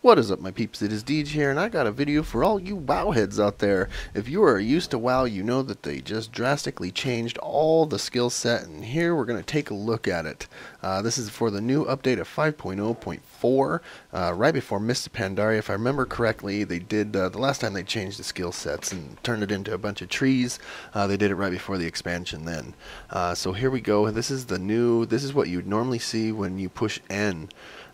What is up, my peeps? It is Deej here, and I got a video for all you WoW heads out there. If you are used to WoW, you know that they just drastically changed all the skill set, and here we're going to take a look at it. This is for the new update of 5.0.4, right before Mist of Pandaria. If I remember correctly, they did, the last time they changed the skill sets and turned it into a bunch of trees, they did it right before the expansion then. So here we go. This is what you'd normally see when you push N.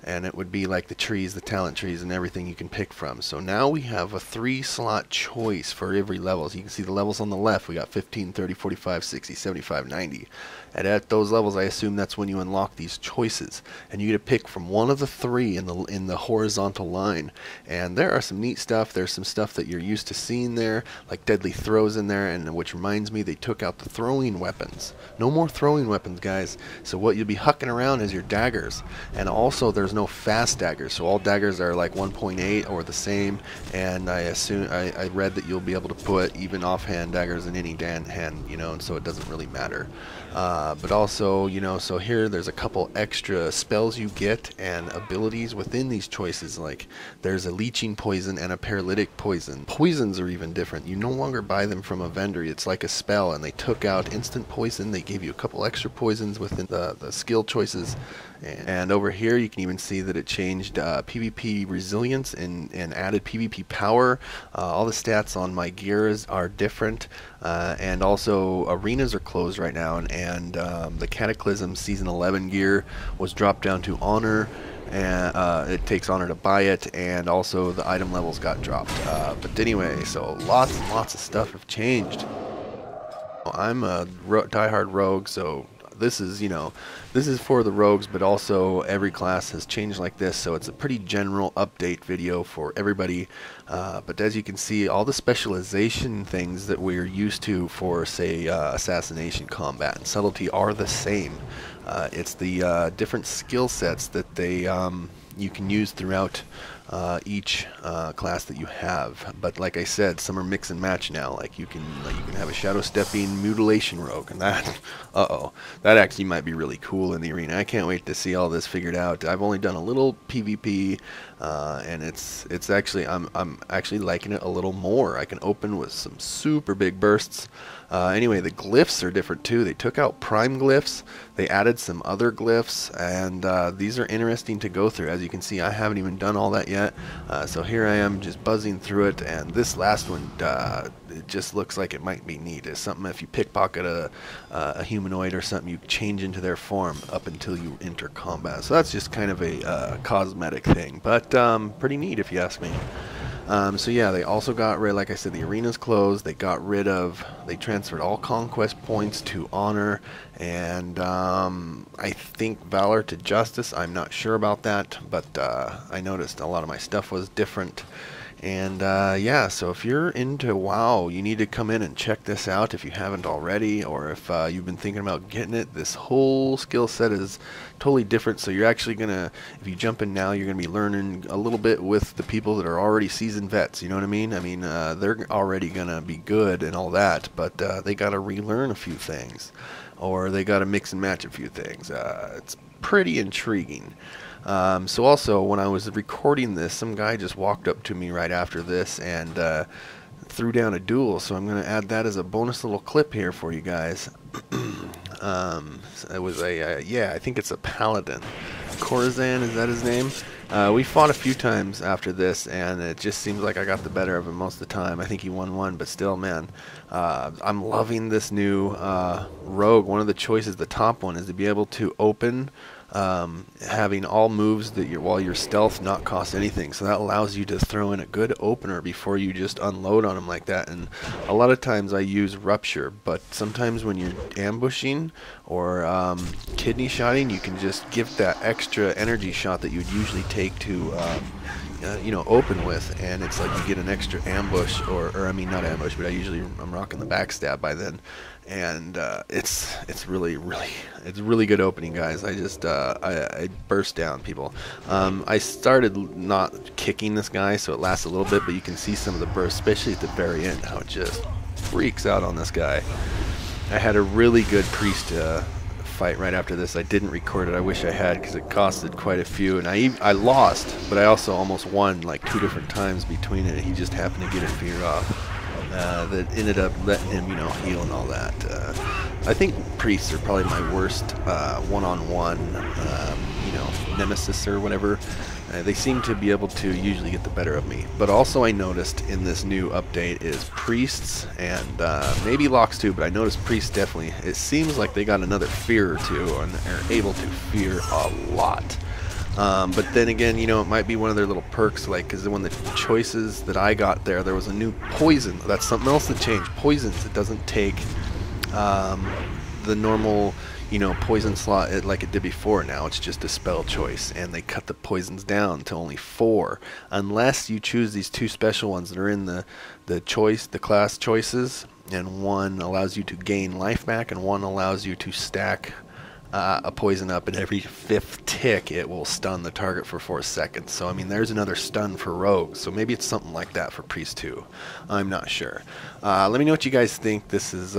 And it would be like the trees, the talent trees, and everything you can pick from. So now we have a 3-slot choice for every level. So you can see the levels on the left. We got 15, 30, 45, 60, 75, 90. And at those levels, I assume that's when you unlock these choices. And you get to pick from one of the three in the horizontal line. And there are some neat stuff. There's some stuff that you're used to seeing there, like deadly throws in there, and which reminds me they took out the throwing weapons. No more throwing weapons, guys. So what you'll be hucking around is your daggers. And also there's no fast daggers, so all daggers are like 1.8 or the same, and I read that you'll be able to put even offhand daggers in any hand, you know, and so it doesn't really matter. But also, you know, so here there's a couple extra spells you get and abilities within these choices, like there's a leeching poison and a paralytic poison. Poisons are even different. You no longer buy them from a vendor. It's like a spell, and they took out instant poison. They gave you a couple extra poisons within the skill choices. And over here you can even see that it changed PvP resilience and added PvP power. All the stats on my gears are different, and also arenas are closed right now, and the Cataclysm Season 11 gear was dropped down to Honor, and it takes Honor to buy it, and also the item levels got dropped. But anyway, so lots and lots of stuff have changed. I'm a diehard rogue, so this is, you know, this is for the rogues, but also every class has changed like this, so it's a pretty general update video for everybody. But as you can see, all the specialization things that we're used to for, say, assassination, combat, and subtlety are the same. It's the different skill sets that they you can use throughout each class that you have. But like I said, some are mix and match now. Like you can have a shadow stepping mutilation rogue, and that that actually might be really cool in the arena. I can't wait to see all this figured out. I've only done a little PvP, and it's actually I'm actually liking it a little more. I can open with some super big bursts. Anyway, the glyphs are different too. They took out prime glyphs, they added some other glyphs, and these are interesting to go through. As you can see, I haven't even done all that yet, so here I am just buzzing through it, and this last one, it just looks like it might be neat. It's something if you pickpocket a humanoid or something, you change into their form up until you enter combat. So that's just kind of a cosmetic thing, but pretty neat if you ask me. So yeah, they also got rid, like I said, the arena's closed. They transferred all conquest points to Honor, and I think Valor to Justice. I'm not sure about that, but I noticed a lot of my stuff was different. And yeah, so if you're into WoW, you need to come in and check this out if you haven't already, or if you've been thinking about getting it. This whole skill set is totally different, so you're actually gonna, if you jump in now, you're gonna be learning a little bit with the people that are already seasoned vets. You know what I mean? I mean, they're already gonna be good and all that, but they gotta relearn a few things, or they gotta mix and match a few things. It's pretty intriguing. So also, when I was recording this, some guy just walked up to me right after this and threw down a duel, so I'm going to add that as a bonus little clip here for you guys. It was yeah, I think it's a paladin. Corazon, is that his name? We fought a few times after this, and it just seems like I got the better of him most of the time. I think he won one, but still, man, I'm loving this new rogue. One of the choices, the top one, is to be able to open having all moves that while you're stealth not cost anything, so that allows you to throw in a good opener before you just unload on them like that. And a lot of times I use rupture, but sometimes when you're ambushing or kidney shotting, you can just give that extra energy shot that you'd usually take to you know, open with, and it's like you get an extra ambush, or I mean not ambush, but I'm rocking the backstab by then, and it's really good opening, guys. I just I burst down people. I started not kicking this guy, so it lasts a little bit, but you can see some of the bursts, especially at the very end, how it just freaks out on this guy. I had a really good priest fight right after this. I didn't record it. I wish I had, because it costed quite a few, and I lost, but I also almost won like 2 different times between it. He just happened to get a fear off that ended up letting him, you know, heal and all that. I think priests are probably my worst one-on-one, you know, nemesis or whatever. They seem to be able to usually get the better of me. But also I noticed in this new update is priests and maybe locks too, but I noticed priests definitely. It seems like they got another fear or two and are able to fear a lot. But then again, you know, it might be one of their little perks, like, because one of the choices that I got there was a new poison. That's something else that changed. Poisons, it doesn't take the normal, you know, poison slot like it did before. Now it's just a spell choice, and they cut the poisons down to only 4, unless you choose these 2 special ones that are in the class choices, and one allows you to gain life back, and one allows you to stack a poison up, and every 5th tick it will stun the target for 4 seconds. So I mean, there's another stun for rogues, so maybe it's something like that for priest too. I'm not sure. Let me know what you guys think. This is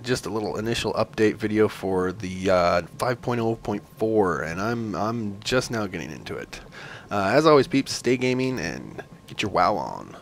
just a little initial update video for the 5.0.4, and I'm just now getting into it. As always, peeps, stay gaming and get your WoW on.